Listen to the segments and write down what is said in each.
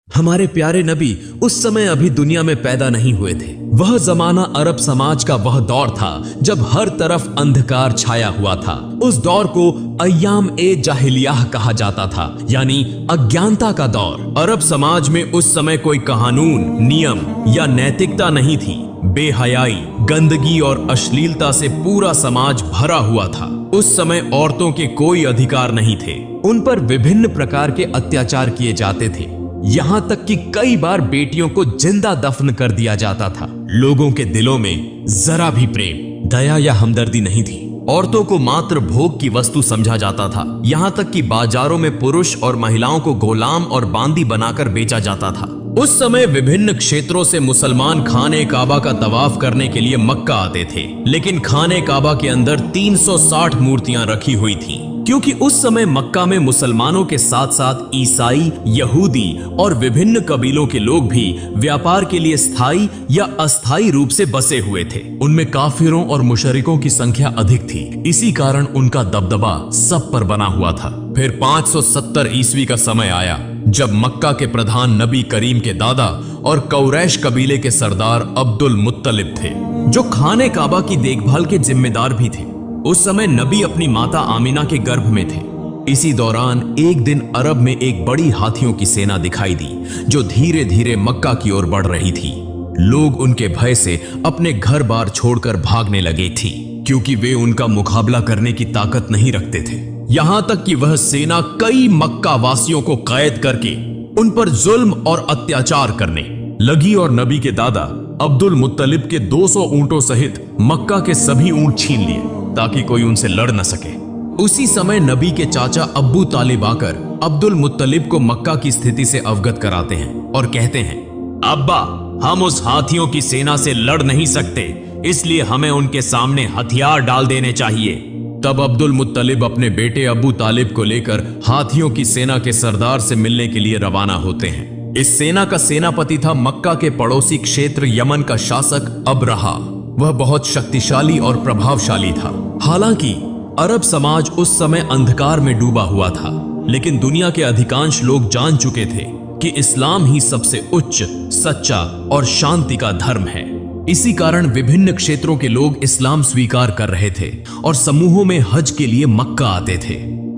हमारे प्यारे नबी उस समय अभी दुनिया में पैदा नहीं हुए थे। वह जमाना अरब समाज का वह दौर था जब हर तरफ अंधकार छाया हुआ था। उस दौर को अय्याम ए जाहिलियाह कहा जाता था, यानी अज्ञानता का दौर। अरब समाज में उस समय कोई कानून, नियम या नैतिकता नहीं थी। बेहयाई, गंदगी और अश्लीलता से पूरा समाज भरा हुआ था। उस समय औरतों के कोई अधिकार नहीं थे। उन पर विभिन्न प्रकार के अत्याचार किए जाते थे, यहां तक कि कई बार बेटियों को जिंदा दफन कर दिया जाता था। लोगों के दिलों में जरा भी प्रेम, दया या हमदर्दी नहीं थी। औरतों को मात्र भोग की वस्तु समझा जाता था। यहां तक कि बाजारों में पुरुष और महिलाओं को गुलाम और बांदी बनाकर बेचा जाता था। उस समय विभिन्न क्षेत्रों से मुसलमान खाने काबा का तवाफ करने के लिए मक्का आते थे, लेकिन खाने काबा के अंदर 360 मूर्तियां रखी हुई थीं, क्योंकि उस समय मक्का में मुसलमानों के साथ साथ ईसाई, यहूदी और विभिन्न कबीलों के लोग भी व्यापार के लिए स्थायी या अस्थायी रूप से बसे हुए थे। उनमें काफिरों और मुशरिकों की संख्या अधिक थी, इसी कारण उनका दबदबा सब पर बना हुआ था। फिर 570 ईस्वी का समय आया जब मक्का के प्रधान नबी करीम के दादा और कौरैश कबीले के सरदार अब्दुल मुत्तलिब थे, जो खाने काबा की देखभाल के जिम्मेदार भी थे। उस समय नबी अपनी माता आमिना के गर्भ में थे। इसी दौरान एक दिन अरब में एक बड़ी हाथियों की सेना दिखाई दी, जो धीरे धीरे मक्का की ओर बढ़ रही थी। लोग उनके भय से अपने घर बार छोड़कर भागने लगे थी, क्योंकि वे उनका मुकाबला करने की ताकत नहीं रखते थे। यहां तक कि वह सेना कई मक्का वासियों को कैद करके उन पर जुल्म और अत्याचार करने लगी और नबी के दादा अब्दुल मुत्तलिब के 200 ऊंटों सहित मक्का के सभी ऊंट छीन लिए ताकि कोई उनसे लड़ न सके। उसी समय नबी के चाचा अब्बू तालिब आकर अब्दुल मुत्तलिब को मक्का की स्थिति से अवगत कराते हैं और कहते हैं, अब्बा, हम उस हाथियों की सेना से लड़ नहीं सकते, इसलिए हमें उनके सामने हथियार डाल देने चाहिए। तब अब्दुल मुत्तलिब अपने बेटे अबू तालिब को लेकर हाथियों की सेना के सरदार से मिलने के लिए रवाना होते हैं। इस सेना का सेनापति था मक्का के पड़ोसी क्षेत्र यमन का शासक अबरहा। वह बहुत शक्तिशाली और प्रभावशाली था। हालांकि अरब समाज उस समय अंधकार में डूबा हुआ था, लेकिन दुनिया के अधिकांश लोग जान चुके थे कि इस्लाम ही सबसे उच्च, सच्चा और शांति का धर्म है। इसी कारण विभिन्न क्षेत्रों के लोग इस्लाम स्वीकार कर रहे थे और समूहों में हज के लिए मक्का आते थे।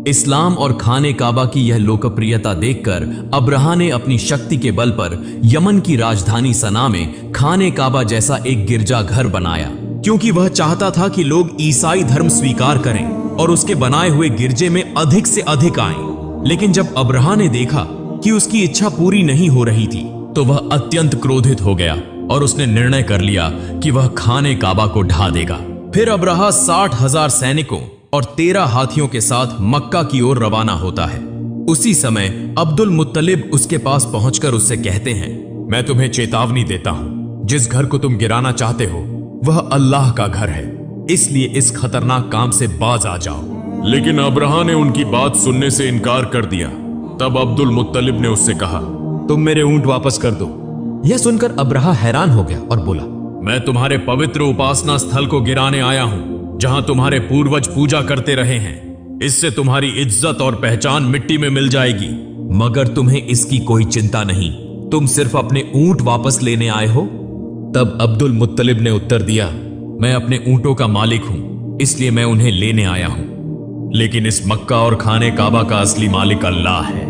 इस्लाम और खाने काबा की यह लोकप्रियता देखकर अब्रहा ने अपनी शक्ति के बल पर यमन की राजधानी सना में खाने काबा जैसा एक गिरजाघर बनाया, क्योंकि वह चाहता था कि लोग ईसाई धर्म स्वीकार करें और उसके बनाए हुए गिरजे में अधिक से अधिक आएं। लेकिन जब अब्रहा ने देखा कि उसकी इच्छा पूरी नहीं हो रही थी, तो वह अत्यंत क्रोधित हो गया और उसने निर्णय कर लिया कि वह खाने काबा को ढा देगा। फिर अब्रहा 60,000 सैनिकों और 13 हाथियों के साथ मक्का की ओर रवाना होता है। उसी समय अब्दुल मुत्तलिब उसके पास पहुंचकर उससे कहते हैं, मैं तुम्हें चेतावनी देता हूं, जिस घर को तुम गिराना चाहते हो वह अल्लाह का घर है, इसलिए इस खतरनाक काम से बाज आ जाओ। लेकिन अब्रहा ने उनकी बात सुनने से इनकार कर दिया। तब अब्दुल मुत्तलिब ने उससे कहा, तुम मेरे ऊंट वापस कर दो। यह सुनकर अब्रहा हैरान हो गया और बोला, मैं तुम्हारे पवित्र उपासना स्थल को गिराने आया हूं, जहां तुम्हारे पूर्वज पूजा करते रहे हैं। इससे तुम्हारी इज्जत और पहचान मिट्टी में मिल जाएगी। मगर तुम्हें इसकी कोई चिंता नहीं, तुम सिर्फ अपने ऊंट वापस लेने आए हो। तब अब्दुल मुत्तलिब ने उत्तर दिया, मैं अपने ऊंटों का मालिक हूं, इसलिए मैं उन्हें लेने आया हूं। लेकिन इस मक्का और खाने काबा का असली मालिक अल्लाह है।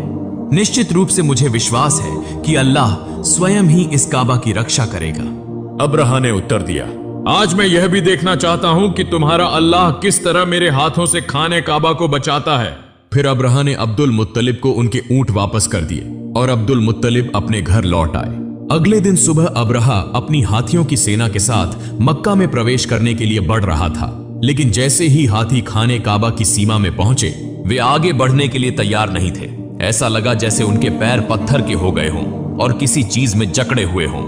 निश्चित रूप से मुझे विश्वास है कि अल्लाह स्वयं ही इस काबा की रक्षा करेगा। अब्रहा ने उत्तर दिया, आज मैं यह भी देखना चाहता हूं कि तुम्हारा अल्लाह किस तरह मेरे हाथों से खाने काबा को बचाता है। फिर अब्रहा ने अब्दुल मुत्तलिब को उनके ऊंट वापस कर दिए और अब्दुल मुत्तलिब अपने घर लौट आए। अगले दिन सुबह अब्रहा अपनी हाथियों की सेना के साथ मक्का में प्रवेश करने के लिए बढ़ रहा था, लेकिन जैसे ही हाथी खाने काबा की सीमा में पहुंचे, वे आगे बढ़ने के लिए तैयार नहीं थे। ऐसा लगा जैसे उनके पैर पत्थर के हो गए हों और किसी चीज में जकड़े हुए हों।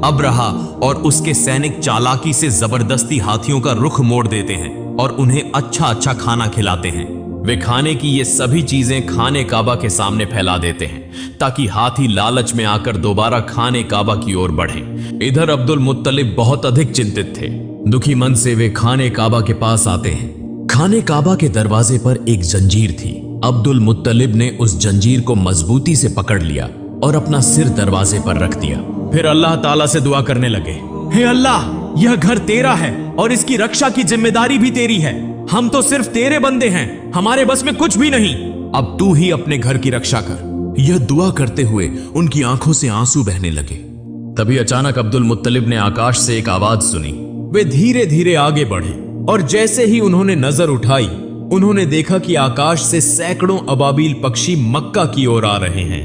अब्रहा और उसके सैनिक चालाकी से जबरदस्ती हाथियों का रुख मोड़ देते हैं और उन्हें अच्छा अच्छा खाना खिलाते हैं। वे खाने की ये सभी चीजें खाने काबा के सामने फैला देते हैं ताकि हाथी लालच में आकर दोबारा खाने काबा की ओर बढ़े। इधर अब्दुल मुत्तलिब बहुत अधिक चिंतित थे। दुखी मन से वे खाने काबा के पास आते हैं। खाने काबा के दरवाजे पर एक जंजीर थी। अब्दुल मुत्तलिब ने उस जंजीर को मजबूती से पकड़ लिया और अपना सिर दरवाजे पर रख दिया। फिर अल्लाह ताला से दुआ करने लगे, हे अल्लाह, यह घर तेरा है और इसकी रक्षा की जिम्मेदारी भी तेरी है। हम तो सिर्फ तेरे बंदे हैं, हमारे बस में कुछ भी नहीं। अब तू ही अपने घर की रक्षा कर। यह दुआ करते हुए उनकी आंखों से आंसू बहने लगे। तभी अचानक अब्दुल मुत्तलिब ने आकाश से एक आवाज सुनी। वे धीरे धीरे आगे बढ़े और जैसे ही उन्होंने नजर उठाई, उन्होंने देखा कि आकाश से सैकड़ों अबाबील पक्षी मक्का की ओर आ रहे हैं।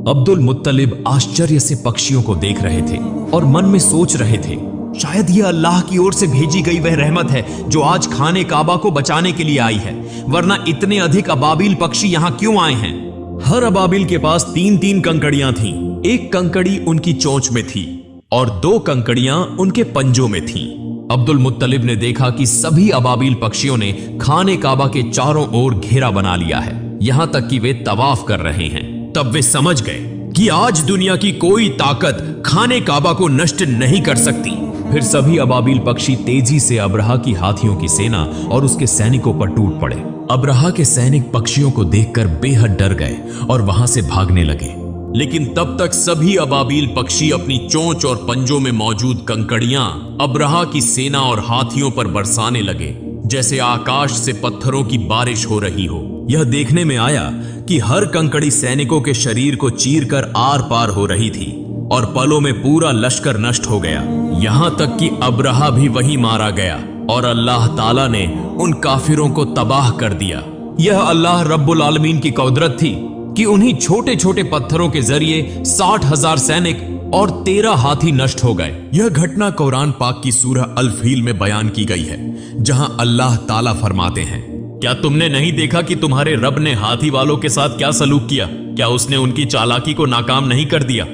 अब्दुल मुत्तलिब आश्चर्य से पक्षियों को देख रहे थे और मन में सोच रहे थे, शायद यह अल्लाह की ओर से भेजी गई वह रहमत है जो आज खाने काबा को बचाने के लिए आई है, वरना इतने अधिक अबाबील पक्षी यहाँ क्यों आए हैं। हर अबाबील के पास 3-3 कंकड़ियां थीं। एक कंकड़ी उनकी चोंच में थी और 2 कंकड़ियां उनके पंजों में थीं। अब्दुल मुत्तलिब ने देखा कि सभी अबाबील पक्षियों ने खाने काबा के चारों ओर घेरा बना लिया है, यहां तक कि वे तवाफ कर रहे हैं। तब वे समझ गए कि आज दुनिया की कोई ताकत खाने काबा को नष्ट नहीं कर सकती। फिर सभी अबाबील पक्षी तेजी से अब्रहा की हाथियों की सेना और उसके सैनिकों पर टूट पड़े। अब्रहा के सैनिक पक्षियों को देखकर बेहद डर गए और वहां से भागने लगे। लेकिन तब तक सभी अबाबील पक्षी अपनी चोंच और पंजों में मौजूद कंकड़ियां अब्रहा की सेना और हाथियों पर बरसाने लगे, जैसे आकाश से पत्थरों की बारिश हो रही हो। यह देखने में आया कि हर कंकड़ी सैनिकों के शरीर को चीरकर आर पार हो रही थी और पलों में पूरा लश्कर नष्ट हो गया। यहां तक कि अब्रहा भी वहीं मारा गया और अल्लाह ताला ने उन काफिरों को तबाह कर दिया। यह अल्लाह रब्बुल आलमीन की कुदरत थी कि उन्हीं छोटे छोटे पत्थरों के जरिए 60,000 सैनिक और 13 हाथी नष्ट हो गए। यह घटना कुरान पाक की सूरह अल फील में बयान की गई है, जहां अल्लाह ताला फरमाते हैं, क्या तुमने नहीं देखा कि तुम्हारे रब ने हाथी वालों के साथ क्या सलूक किया? क्या उसने उनकी चालाकी को नाकाम नहीं कर दिया?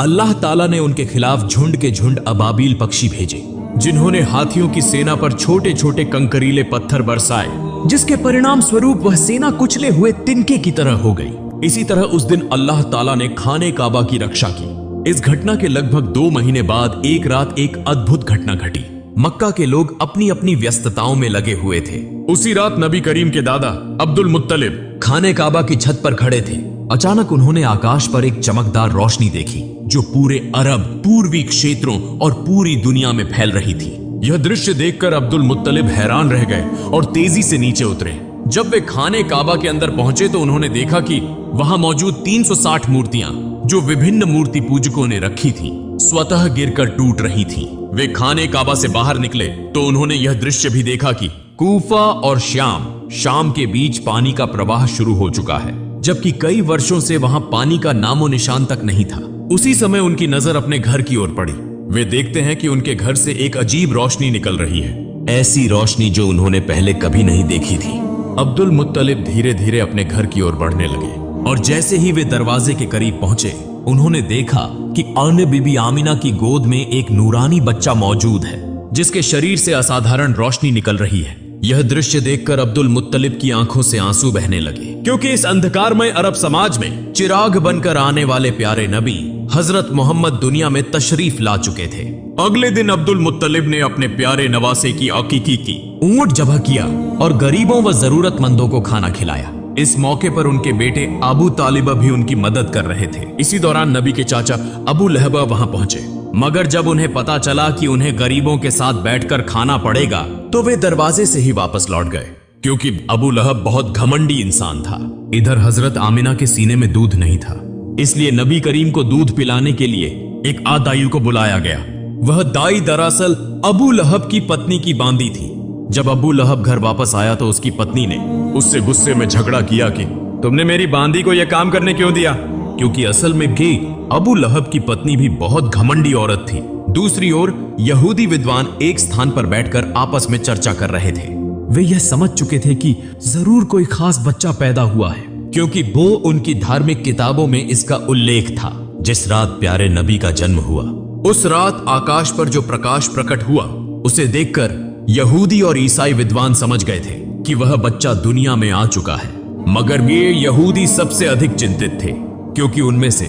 अल्लाह ताला ने उनके खिलाफ झुंड के झुंड अबाबील पक्षी भेजे, जिन्होंने हाथियों की सेना पर छोटे छोटे कंकरीले पत्थर बरसाए, जिसके परिणाम स्वरूप वह सेना कुचले हुए तिनके की तरह हो गई। इसी तरह उस दिन अल्लाह ताला ने खाने काबा की रक्षा की। इस घटना के लगभग 2 महीने बाद एक रात एक अद्भुत घटना घटी। मक्का के लोग अपनी अपनी व्यस्तताओं में लगे हुए थे। उसी रात नबी करीम के दादा अब्दुल मुत्तलिब खाने काबा की छत पर खड़े थे। अचानक उन्होंने आकाश पर एक चमकदार रोशनी देखी जो पूरे अरब, पूर्वी क्षेत्रों और पूरी दुनिया में फैल रही थी। यह दृश्य देखकर अब्दुल मुत्तलिब हैरान रह गए और तेजी से नीचे उतरे। जब वे खाने काबा के अंदर पहुंचे तो उन्होंने देखा कि वहां मौजूद 360 मूर्तियां, जो विभिन्न मूर्ति पूजकों ने रखी थी, स्वतः गिरकर टूट रही थीं। वे खाने काबा से बाहर निकले तो उन्होंने यह दृश्य भी देखा कि कूफा और शाम के बीच पानी का प्रवाह शुरू हो चुका है, जबकि कई वर्षों से वहां पानी का नामो निशान तक नहीं था। उसी समय उनकी नजर अपने घर की ओर पड़ी। वे देखते हैं कि उनके घर से एक अजीब रोशनी निकल रही है, ऐसी रोशनी जो उन्होंने पहले कभी नहीं देखी थी। अब्दुल मुत्तलिब धीरे धीरे अपने घर की ओर बढ़ने लगे और जैसे ही वे दरवाजे के करीब पहुंचे, उन्होंने देखा कि अन्य बीबी आमिना की गोद में एक नूरानी बच्चा मौजूद है, जिसके शरीर से असाधारण रोशनी निकल रही है। यह दृश्य देखकर अब्दुल मुत्तलिब की आंखों से आंसू बहने लगे, क्योंकि इस अंधकारमय अरब समाज में चिराग बनकर आने वाले प्यारे नबी हजरत मोहम्मद दुनिया में तशरीफ ला चुके थे। अगले दिन अब्दुल मुत्तलिब ने अपने प्यारे नवासे की अकीकी की, ऊंट ज़बह किया और गरीबों व जरूरतमंदों को खाना खिलाया। इस मौके पर उनके बेटे अबू तालिब भी उनकी मदद कर रहे थे। इसी दौरान नबी के चाचा अबू लहब वहां पहुंचे, मगर जब उन्हें पता चला कि उन्हें गरीबों के साथ बैठकर खाना पड़ेगा तो वे दरवाजे से ही वापस लौट गए, क्योंकि अबू लहब बहुत घमंडी इंसान था। इधर हजरत आमिना के सीने में दूध नहीं था, इसलिए नबी करीम को दूध पिलाने के लिए एक आदायु को बुलाया गया। वह दाई दरअसल अबू लहब की पत्नी की बांदी थी। जब अबू लहब घर वापस आया तो उसकी पत्नी ने उससे गुस्से में झगड़ा किया कि तुमने मेरी बांदी को यह काम करने क्यों दिया, क्योंकि असल में के अबू लहब की पत्नी भी बहुत घमंडी औरत थी। दूसरी ओर यहूदी विद्वान एक स्थान पर बैठकर आपस में चर्चा कर रहे थे। वे यह समझ चुके थे कि जरूर कोई खास बच्चा पैदा हुआ है, क्योंकि वो उनकी धार्मिक किताबों में इसका उल्लेख था। जिस रात प्यारे नबी का जन्म हुआ, उस रात आकाश पर जो प्रकाश प्रकट हुआ, उसे देखकर यहूदी और ईसाई विद्वान समझ गए थे कि वह बच्चा दुनिया में आ चुका है। मगर ये यहूदी सबसे अधिक चिंतित थे, क्योंकि उनमें से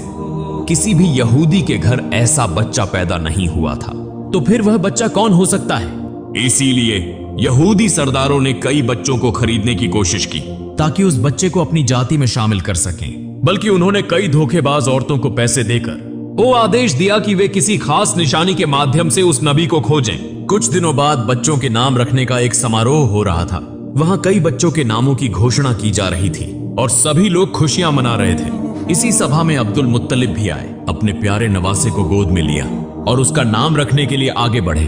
किसी भी यहूदी के घर ऐसा बच्चा पैदा नहीं हुआ था। तो फिर वह बच्चा कौन हो सकता है? इसीलिए यहूदी सरदारों ने कई बच्चों को खरीदने की कोशिश की, ताकि उस बच्चे को अपनी जाति में शामिल कर सकें। बल्कि उन्होंने कई धोखेबाज औरतों को पैसे देकर वो आदेश दिया कि वे किसी खास निशानी के माध्यम से उस नबी को खोजें। कुछ दिनों बाद बच्चों के नाम रखने का एक समारोह हो रहा था। वहां कई बच्चों के नामों की घोषणा की जा रही थी और सभी लोग खुशियां मना रहे थे। इसी सभा में अब्दुल मुत्तलिब भी आए, अपने प्यारे नवासे को गोद में लिया और उसका नाम रखने के लिए आगे बढ़े।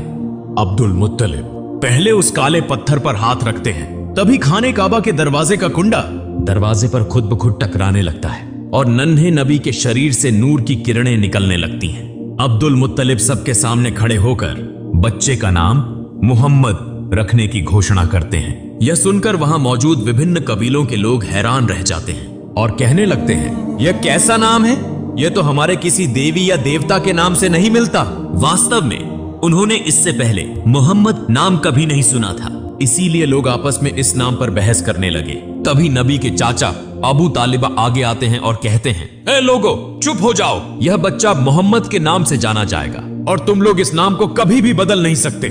अब्दुल मुत्तलिब पहले उस काले पत्थर पर हाथ रखते हैं, तभी खाने काबा के दरवाजे का कुंडा दरवाजे पर खुद ब खुद टकराने लगता है और नन्हे नबी के शरीर से नूर की किरणें निकलने लगती हैं। अब्दुल मुत्तलिब सबके सामने खड़े होकर बच्चे का नाम मोहम्मद रखने की घोषणा करते हैं। यह सुनकर वहां मौजूद विभिन्न कबीलों के लोग हैरान रह जाते हैं और कहने लगते हैं, यह कैसा नाम है? यह तो हमारे किसी देवी या देवता के नाम से नहीं मिलता। वास्तव में उन्होंने इससे पहले मोहम्मद नाम कभी नहीं सुना था, इसीलिए लोग आपस में इस नाम पर बहस करने लगे। तभी नबी के चाचा अबू तालिबा आगे आते हैं और कहते हैं, ए लोगो, चुप हो जाओ, यह बच्चा मोहम्मद के नाम से जाना जाएगा और तुम लोग इस नाम को कभी भी बदल नहीं सकते।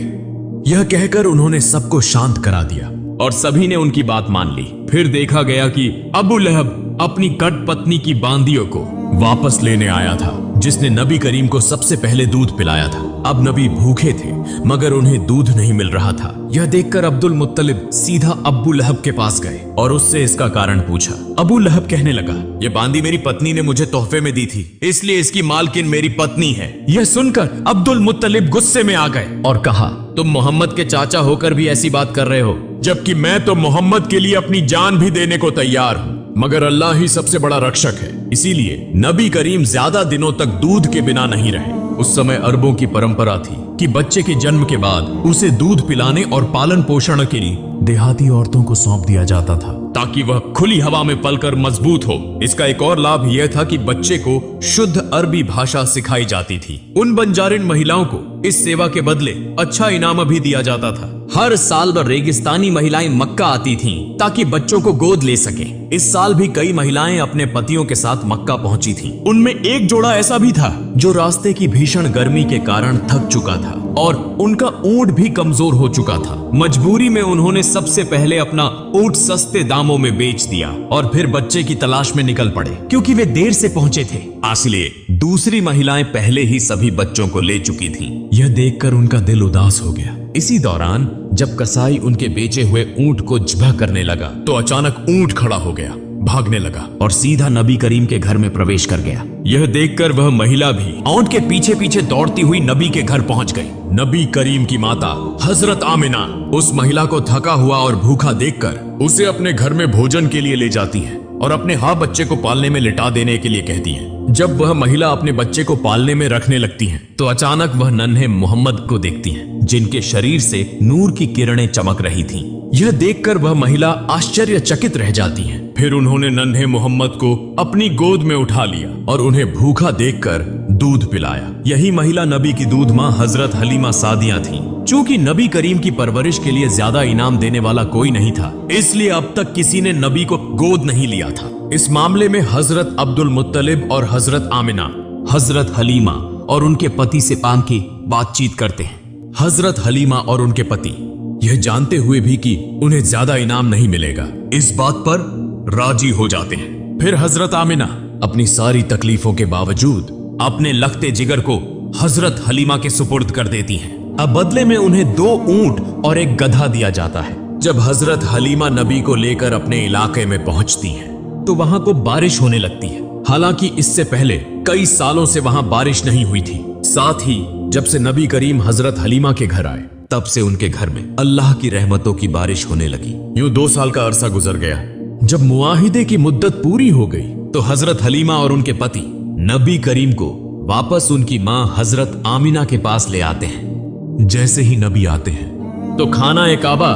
यह कहकर उन्होंने सबको शांत करा दिया और सभी ने उनकी बात मान ली। फिर देखा गया कि अबू लहब अपनी कट पत्नी की बांदियों को वापस लेने आया था, जिसने नबी करीम को सबसे पहले दूध पिलाया था। अब नबी भूखे थे मगर उन्हें दूध नहीं मिल रहा था। यह देखकर अब्दुल मुत्तलिब सीधा अबू लहब के पास गए और उससे इसका कारण पूछा। अबू लहब कहने लगा, यह बांदी मेरी पत्नी ने मुझे तोहफे में दी थी, इसलिए इसकी मालकिन मेरी पत्नी है। यह सुनकर अब्दुल मुत्तलिब गुस्से में आ गए और कहा, तुम मोहम्मद के चाचा होकर भी ऐसी बात कर रहे हो, जबकि मैं तो मोहम्मद के लिए अपनी जान भी देने को तैयार हूँ, मगर अल्लाह ही सबसे बड़ा रक्षक है। इसीलिए नबी करीम ज्यादा दिनों तक दूध के बिना नहीं रहे। उस समय अरबों की परंपरा थी कि बच्चे के जन्म के बाद उसे दूध पिलाने और पालन पोषण के लिए देहाती औरतों को सौंप दिया जाता था, ताकि वह खुली हवा में पलकर मजबूत हो। इसका एक और लाभ यह था कि बच्चे को शुद्ध अरबी भाषा सिखाई जाती थी। उन बंजारिन महिलाओं को इस सेवा के बदले अच्छा इनाम भी दिया जाता था। हर साल रेगिस्तानी महिलाएं मक्का आती थीं ताकि बच्चों को गोद ले सके। इस साल भी कई महिलाएं अपने पतियों के साथ मक्का पहुंची थीं। उनमें एक जोड़ा ऐसा भी था जो रास्ते की भीषण गर्मी के कारण थक चुका था और उनका ऊंट भी कमजोर हो चुका था। मजबूरी में उन्होंने सबसे पहले अपना ऊंट सस्ते दामों में बेच दिया और फिर बच्चे की तलाश में निकल पड़े, क्योंकि वे देर से पहुंचे थे। इसलिए दूसरी महिलाएं पहले ही सभी बच्चों को ले चुकी थीं। यह देखकर उनका दिल उदास हो गया। इसी दौरान जब कसाई उनके बेचे हुए ऊंट को ज़िबह करने लगा तो अचानक ऊंट खड़ा हो गया, भागने लगा और सीधा नबी करीम के घर में प्रवेश कर गया। यह देखकर वह महिला भी ऊंट के पीछे पीछे दौड़ती हुई नबी के घर पहुंच गई। नबी करीम की माता हजरत आमिना उस महिला को थका हुआ और भूखा देखकर उसे अपने घर में भोजन के लिए ले जाती है और अपने बच्चे को पालने में लिटा देने के लिए कहती है। जब वह महिला अपने बच्चे को पालने में रखने लगती हैं, तो अचानक वह नन्हे मोहम्मद को देखती हैं, जिनके शरीर से नूर की किरणें चमक रही थीं। यह देखकर वह महिला आश्चर्यचकित रह जाती हैं। फिर उन्होंने नन्हे मोहम्मद को अपनी गोद में उठा लिया और उन्हें भूखा देखकर दूध पिलाया। यही महिला नबी की दूध मां हजरत हलीमा सादिया थी। चूंकि नबी करीम की परवरिश के लिए ज्यादा इनाम देने वाला कोई नहीं था, इसलिए अब तक किसी ने नबी को गोद नहीं लिया था। इस मामले में हजरत अब्दुल मुत्तलिब और हजरत आमिना हजरत हलीमा और उनके पति से पाम की बातचीत करते हैं। हजरत हलीमा और उनके पति यह जानते हुए भी कि उन्हें ज्यादा इनाम नहीं मिलेगा, इस बात पर राजी हो जाते हैं। फिर हजरत आमिना अपनी सारी तकलीफों के बावजूद अपने लखते जिगर को हजरत हलीमा के सुपुर्द कर देती हैं। अब बदले में उन्हें 2 ऊंट और एक गधा दिया जाता है। जब हजरत हलीमा नबी को लेकर अपने इलाके में पहुंचती हैं, तो वहां को बारिश होने लगती है। हालांकि इससे पहले कई सालों से वहां बारिश नहीं हुई थी। साथ ही जब से नबी करीम हजरत हलीमा के घर आए, तब से उनके घर में अल्लाह की रहमतों की बारिश होने लगी। यूं 2 साल का अरसा गुजर गया। जब मुआहिदे की मुद्दत पूरी हो गई, तो हजरत हलीमा और उनके पति नबी करीम को वापस उनकी मां हजरत आमिना के पास ले आते हैं। जैसे ही नबी आते हैं, तो खाना ए काबा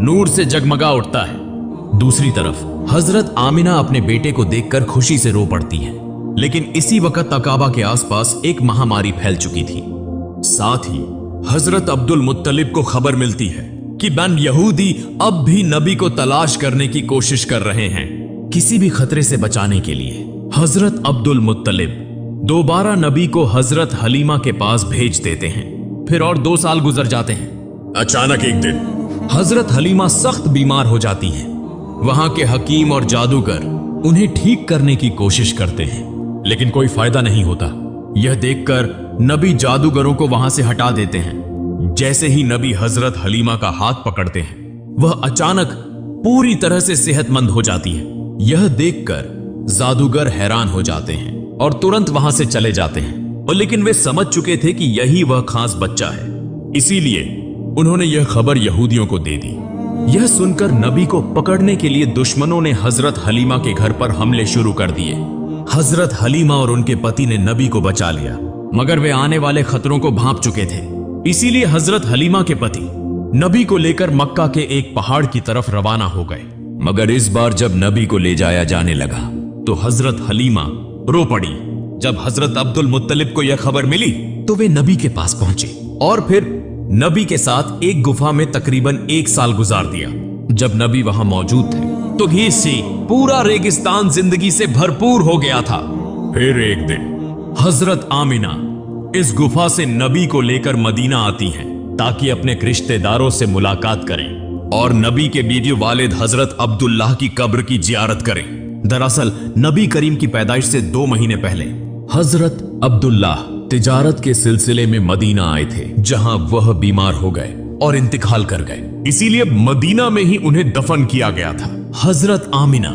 नूर से जगमगा उठता है। दूसरी तरफ हजरत आमिना अपने बेटे को देखकर खुशी से रो पड़ती हैं। लेकिन इसी वक्त काबा के आसपास एक महामारी फैल चुकी थी। साथ ही हजरत अब्दुल मुत्तलिब को खबर मिलती है कि बन यहूदी अब भी नबी को तलाश करने की कोशिश कर रहे हैं। किसी भी खतरे से बचाने के लिए हजरत अब्दुल मुत्तलिब दोबारा नबी को हजरत हलीमा के पास भेज देते हैं। फिर और 2 साल गुजर जाते हैं। अचानक एक दिन हजरत हलीमा सख्त बीमार हो जाती हैं। वहां के हकीम और जादूगर उन्हें ठीक करने की कोशिश करते हैं, लेकिन कोई फायदा नहीं होता। यह देखकर नबी जादूगरों को वहां से हटा देते हैं। जैसे ही नबी हजरत हलीमा का हाथ पकड़ते हैं, वह अचानक पूरी तरह से सेहतमंद हो जाती है। यह देखकर जादूगर हैरान हो जाते हैं और तुरंत वहां से चले जाते हैं। और लेकिन वे समझ चुके थे कि यही वह खास बच्चा है, इसीलिए उन्होंने यह खबर यहूदियों को दे दी। यह सुनकर नबी को पकड़ने के लिए दुश्मनों ने हजरत हलीमा के घर पर हमले शुरू कर दिए। हजरत हलीमा और उनके पति ने नबी को बचा लिया, मगर वे आने वाले खतरों को भांप चुके थे। इसीलिए हजरत हलीमा के पति नबी को लेकर मक्का के एक पहाड़ की तरफ रवाना हो गए। मगर इस बार जब नबी को ले जाया जाने लगा तो हजरत हलीमा रो पड़ी। जब हजरत अब्दुल मुत्तलिब को यह खबर मिली तो वे नबी के पास पहुंचे और फिर नबी के साथ एक गुफा में तकरीबन 1 साल गुजार दिया। जब नबी वहां मौजूद थे तो घी से पूरा रेगिस्तान जिंदगी से भरपूर हो गया था। फिर एक दिन हजरत आमिना इस गुफा से नबी को लेकर मदीना आती हैं ताकि अपने रिश्तेदारों से मुलाकात करें और नबी के बीवी वालिद हजरत अब्दुल्लाह की कब्र की जियारत करें। दरअसल नबी करीम की पैदाइश से 2 महीने पहले हजरत अब्दुल्लाह तिजारत के सिलसिले में मदीना आए थे, जहां वह बीमार हो गए और इंतकाल कर गए। इसीलिए मदीना में ही उन्हें दफन किया गया था। हजरत आमिना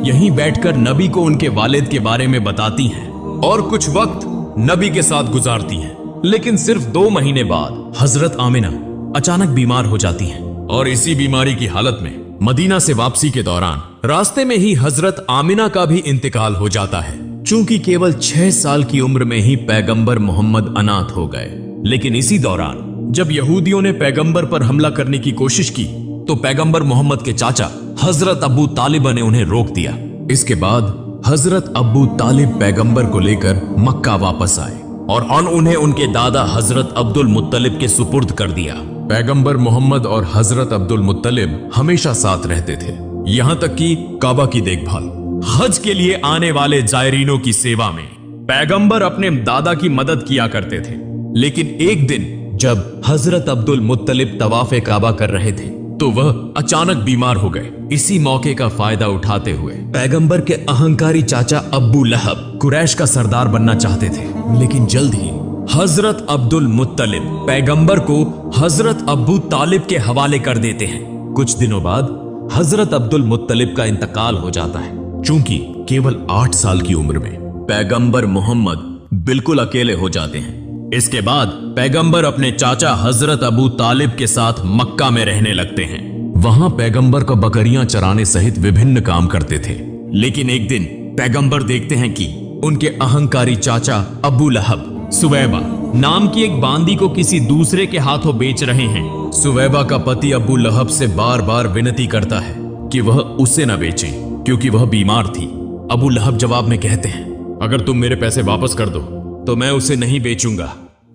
यहीं बैठकर नबी को उनके वालिद के बारे में बताती हैं और कुछ वक्त नबी के साथ गुजारती हैं। लेकिन सिर्फ 2 महीने बाद हजरत आमिना अचानक बीमार हो जाती हैं और इसी बीमारी की हालत में मदीना से वापसी के दौरान रास्ते में ही हजरत आमिना का भी इंतकाल हो जाता है। चूंकि केवल 6 साल की उम्र में ही पैगंबर मोहम्मद अनाथ हो गए। लेकिन इसी दौरान जब यहूदियों ने पैगंबर पर हमला करने की कोशिश की तो पैगंबर मोहम्मद के चाचा हजरत अबू तालिब ने उन्हें रोक दिया। इसके बाद हजरत अबू तालिब पैगंबर को लेकर मक्का वापस आए और उन्हें उनके दादा हजरत अब्दुल मुत्तलिब के सुपुर्द कर दिया। पैगंबर मोहम्मद और हजरत अब्दुल मुत्तलिब हमेशा साथ रहते थे, यहां तक कि काबा की देखभाल, हज के लिए आने वाले जायरीनों की सेवा में पैगंबर अपने दादा की मदद किया करते थे। लेकिन एक दिन जब हजरत अब्दुल मुत्तलिब तवाफ़े काबा कर रहे थे तो वह अचानक बीमार हो गए। इसी मौके का फायदा उठाते हुए पैगंबर के अहंकारी चाचा अब्बू लहब कुरैश का सरदार बनना चाहते थे। लेकिन जल्द ही हजरत अब्दुल मुत्तलिब पैगंबर को हजरत अब्बू तालिब के हवाले कर देते हैं। कुछ दिनों बाद हजरत अब्दुल मुत्तलिब का इंतकाल हो जाता है। चूंकि केवल 8 साल की उम्र में पैगंबर मोहम्मद बिल्कुल अकेले हो जाते हैं। इसके बाद पैगंबर अपने चाचा हजरत अबू तालिब के साथ मक्का में रहने लगते हैं। वहां पैगंबर को बकरियां चराने सहित विभिन्न काम करते थे। लेकिन एक दिन पैगंबर देखते हैं कि उनके अहंकारी चाचा अबू लहब सुवैबा नाम की एक बांदी को किसी दूसरे के हाथों बेच रहे हैं। सुवैबा का पति अबू लहब से बार बार विनती करता है कि वह उसे न बेचे क्योंकि वह बीमार थी। अबू लहब जवाब में कहते हैं, अगर तुम मेरे पैसे वापस कर दो तो मैं उसे नहीं बेचूंगा।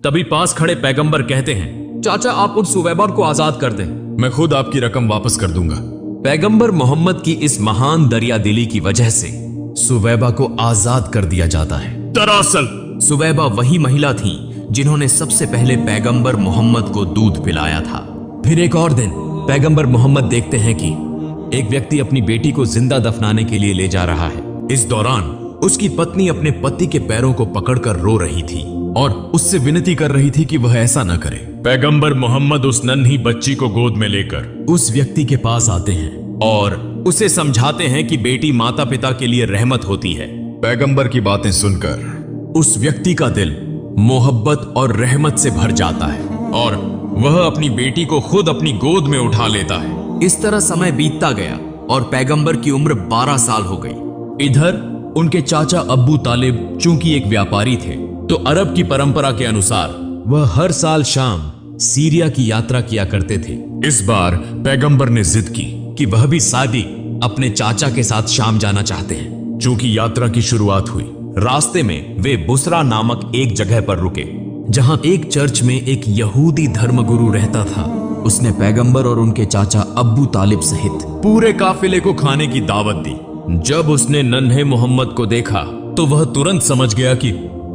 तभी पास खड़े पैगंबर कहते हैं, चाचा आप उस सुवैबा को आजाद कर दें, मैं खुद आपकी रकम वापस कर दूंगा। पैगंबर मोहम्मद की इस महान दरिया दिली की वजह से सुवैबा को आजाद कर दिया जाता है। दरअसल सुवैबा वही महिला थी जिन्होंने सबसे पहले पैगंबर मोहम्मद को दूध पिलाया था। फिर एक और दिन पैगंबर मोहम्मद देखते हैं कि एक व्यक्ति अपनी बेटी को जिंदा दफनाने के लिए ले जा रहा है। इस दौरान उसकी पत्नी अपने पति के पैरों को पकड़कर रो रही थी और उससे विनती कर रही थी कि वह ऐसा न करे। पैगंबर मोहम्मद उस नन्ही बच्ची को गोद में लेकर उस व्यक्ति के पास आते हैं और उसे समझाते हैं कि बेटी माता पिता के लिए रहमत होती है। पैगंबर की बातें सुनकर उस व्यक्ति का दिल मोहब्बत और रहमत से भर जाता है और वह अपनी बेटी को खुद अपनी गोद में उठा लेता है। इस तरह समय बीतता गया और पैगंबर की उम्र 12 साल हो गई। इधर उनके चाचा अब्बू तालिब चूंकि एक व्यापारी थे तो अरब की परंपरा के अनुसार वह हर साल शाम सीरिया की यात्रा किया करते थे। इस बार पैगंबर ने जिद की कि वह भी सादी अपने चाचा के साथ शाम जाना चाहते हैं। चूंकि यात्रा की शुरुआत हुई, रास्ते में वे बुसरा नामक एक जगह पर रुके जहां एक चर्च में एक यहूदी धर्मगुरु रहता था। उसने पैगंबर और उनके चाचा अब्बू तालिब सहित पूरे काफिले को खाने की दावत दी। जब उसने नन्हे मोहम्मद को देखा तो वह तुरंत समझ गया कि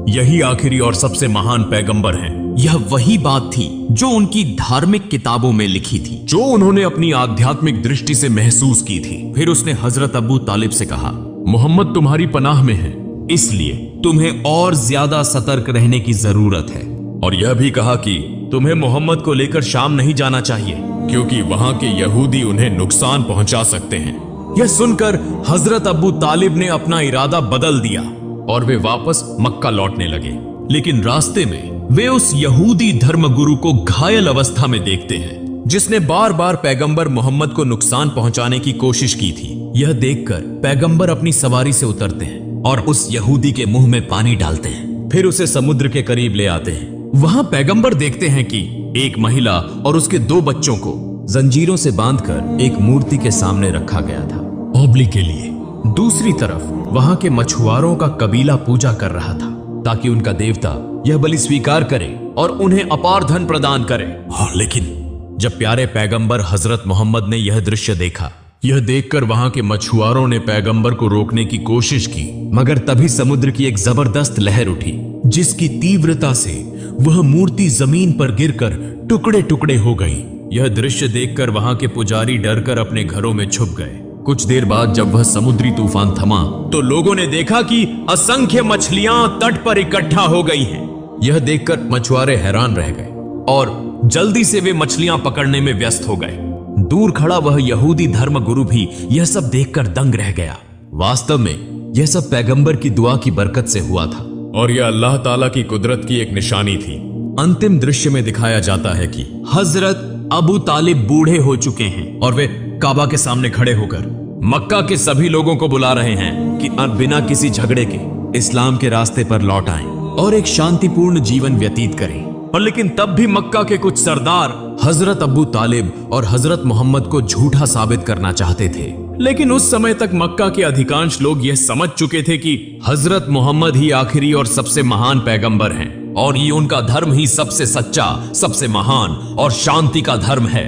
यही आखिरी और सबसे महान पैगंबर हैं। यह वही बात थी जो उनकी धार्मिक किताबों में लिखी थी, जो उन्होंने अपनी आध्यात्मिक दृष्टि से महसूस की थी। फिर उसने हजरत अब्बू तालिब से कहा, मोहम्मद तुम्हारी पनाह में है, इसलिए तुम्हें और ज्यादा सतर्क रहने की जरूरत है। और यह भी कहा कि तुम्हें मोहम्मद को लेकर शाम नहीं जाना चाहिए, क्योंकि वहां के यहूदी उन्हें नुकसान पहुंचा सकते हैं। यह सुनकर हजरत अबू तालिब ने अपना इरादा बदल दिया और वे वापस मक्का लौटने लगे। लेकिन रास्ते में वे उस यहूदी धर्मगुरु को घायल अवस्था में देखते हैं जिसने बार बार पैगंबर मोहम्मद को नुकसान पहुंचाने की कोशिश की थी। यह देखकर पैगंबर अपनी सवारी से उतरते हैं और उस यहूदी के मुंह में पानी डालते हैं, फिर उसे समुद्र के करीब ले आते हैं। वहां पैगंबर देखते हैं कि एक महिला और उसके 2 बच्चों को जंजीरों से बांधकर एक मूर्ति के सामने रखा गया था, ओबली के लिए। दूसरी तरफ वहां के मछुआरों का कबीला पूजा कर रहा था ताकि उनका देवता यह बलि स्वीकार करे और उन्हें अपार धन प्रदान करे। और लेकिन जब प्यारे पैगंबर हजरत मोहम्मद ने यह दृश्य देखा, यह देखकर वहां के मछुआरों ने पैगंबर को रोकने की कोशिश की, मगर तभी समुद्र की एक जबरदस्त लहर उठी जिसकी तीव्रता से वह मूर्ति जमीन पर गिरकर टुकड़े टुकड़े हो गई। यह दृश्य देखकर वहां के पुजारी डरकर अपने घरों में छुप गए। कुछ देर बाद जब वह समुद्री तूफान थमा तो लोगों ने देखा कि असंख्य मछलियां तट पर इकट्ठा हो गई हैं। यह देखकर मछुआरे हैरान रह गए और जल्दी से वे मछलियां पकड़ने में व्यस्त हो गए। दूर खड़ा वह यहूदी धर्मगुरु भी यह सब देखकर दंग रह गया। वास्तव में यह सब पैगंबर की दुआ की बरकत से हुआ था और यह अल्लाह ताला की कुदरत की एक निशानी थी। अंतिम दृश्य में दिखाया जाता है कि हजरत अबू तालिब बूढ़े हो चुके हैं और वे काबा के सामने खड़े होकर मक्का के सभी लोगों को बुला रहे हैं कि अब बिना किसी झगड़े के इस्लाम के रास्ते पर लौट आएं और एक शांतिपूर्ण जीवन व्यतीत करें। और लेकिन तब भी मक्का के कुछ सरदार हजरत अबू तालिब और हजरत मोहम्मद को झूठा साबित करना चाहते थे। लेकिन उस समय तक मक्का के अधिकांश लोग यह समझ चुके थे कि हजरत मोहम्मद ही आखिरी और सबसे महान पैगंबर हैं और ये उनका धर्म ही सबसे सच्चा, सबसे महान और शांति का धर्म है।